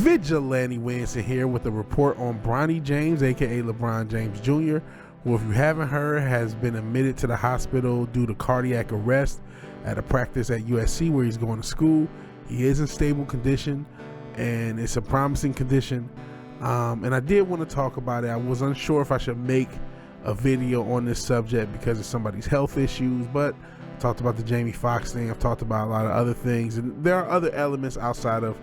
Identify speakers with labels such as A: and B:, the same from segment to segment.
A: VigilanteWilliamson here with a report on Bronny James, aka LeBron James Jr., who, if you haven't heard, has been admitted to the hospital due to cardiac arrest at a practice at USC where he's going to school. He is in stable condition, and it's a promising condition. And I did want to talk about it. I was unsure if I should make a video on this subject because of somebody's health issues, but I talked about the Jamie Foxx thing. I've talked about a lot of other things, and there are other elements outside of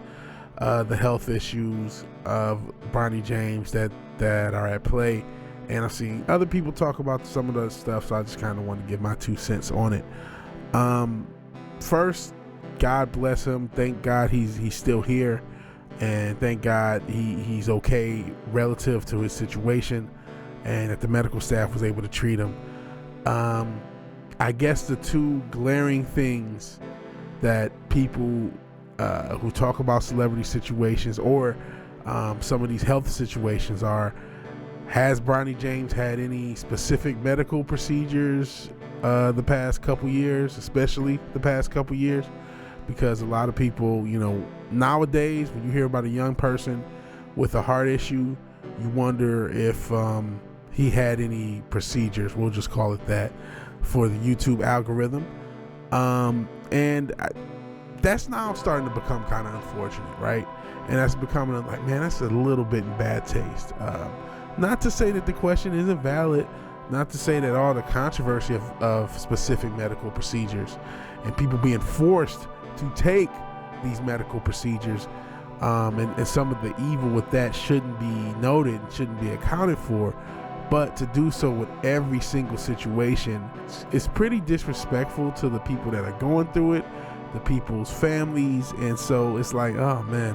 A: the health issues of Bronny James that are at play, and I've seen other people talk about some of the stuff, so I just kind of want to give my 2 cents on it. First, God bless him. Thank God he's still here, and thank God he's okay relative to his situation, and that the medical staff was able to treat him. I guess the two glaring things that people who talk about celebrity situations or some of these health situations are: has Bronny James had any specific medical procedures the past couple years, especially the past couple years? Because a lot of people, nowadays, when you hear about a young person with a heart issue, you wonder if he had any procedures, we'll just call it that, for the YouTube algorithm. That's now starting to become kind of unfortunate, right? And that's becoming like, man, that's a little bit in bad taste. Not to say that the question isn't valid, not to say that all the controversy of specific medical procedures and people being forced to take these medical procedures and some of the evil with that shouldn't be noted, shouldn't be accounted for. But to do so with every single situation is pretty disrespectful to the people that are going through it, the people's families. And so it's like, oh man,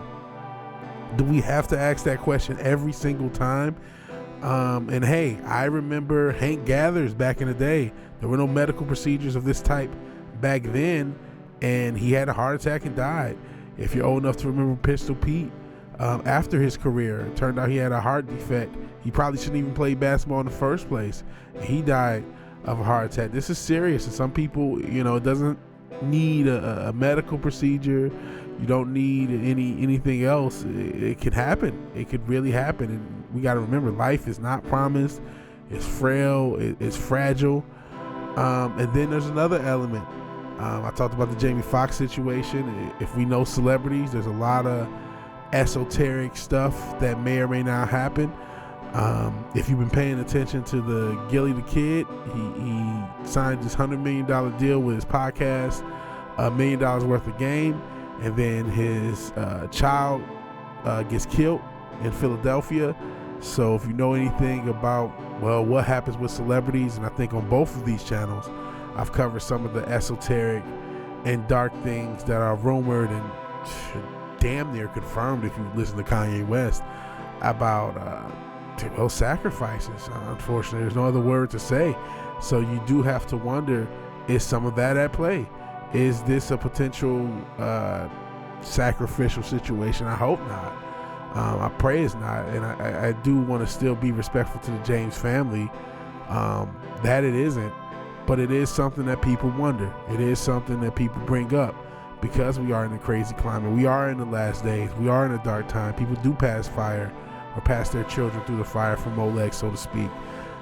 A: do we have to ask that question every single time? And hey, I remember Hank Gathers back in the day. There were no medical procedures of this type back then, and he had a heart attack and died. If you're old enough to remember Pistol Pete, after his career, it turned out he had a heart defect. He probably shouldn't even play basketball in the first place. He died of a heart attack. This is serious, and some people, it doesn't need a medical procedure. You don't need anything else. It could happen. It could really happen. And we got to remember, life is not promised. It's frail. It's fragile. And then there's another element. I talked about the Jamie Foxx situation. If we know celebrities, there's a lot of esoteric stuff that may or may not happen. If you've been paying attention to the Gilly the Kid, he signed this $100 million deal with his podcast, $1 million worth of game, and then his child gets killed in Philadelphia. So if you know anything about, what happens with celebrities, and I think on both of these channels, I've covered some of the esoteric and dark things that are rumored and damn near confirmed, if you listen to Kanye West, about sacrifices. Unfortunately, there's no other word to say. So you do have to wonder, is some of that at play? Is this a potential sacrificial situation? I hope not. I pray it's not, and I do want to still be respectful to the James family, that it isn't, but it is something that people wonder. It is something that people bring up, because we are in a crazy climate. We are in the last days. We are in a dark time. People do pass fire or pass their children through the fire from Molech, so to speak.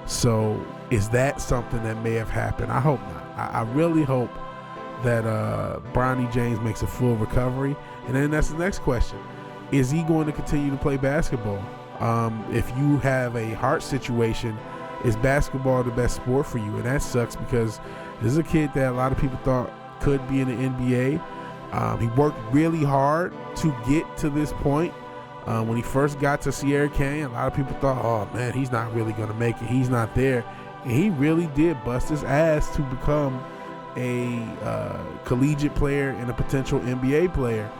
A: So is that something that may have happened? I hope not. I really hope that Bronny James makes a full recovery. And then that's the next question. Is he going to continue to play basketball? If you have a heart situation, is basketball the best sport for you? And that sucks, because this is a kid that a lot of people thought could be in the NBA. He worked really hard to get to this point. When he first got to Sierra Canyon, a lot of people thought, oh man, he's not really going to make it. He's not there. And he really did bust his ass to become a collegiate player and a potential NBA player.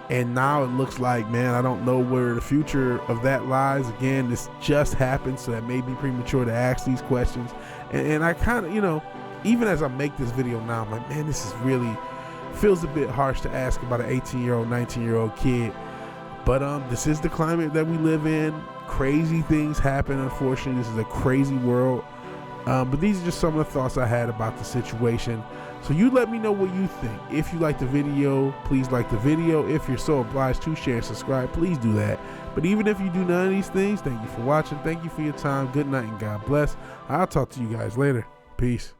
A: And now it looks like, man, I don't know where the future of that lies. Again, this just happened, so that may be premature to ask these questions. And I kind of, even as I make this video now, I'm like, man, this is really feels a bit harsh to ask about an 18-year-old, 19-year-old kid. But this is the climate that we live in. Crazy things happen, unfortunately. This is a crazy world. But these are just some of the thoughts I had about the situation. So you let me know what you think. If you like the video, please like the video. If you're so obliged to share and subscribe, please do that. But even if you do none of these things, thank you for watching. Thank you for your time. Good night and God bless. I'll talk to you guys later. Peace.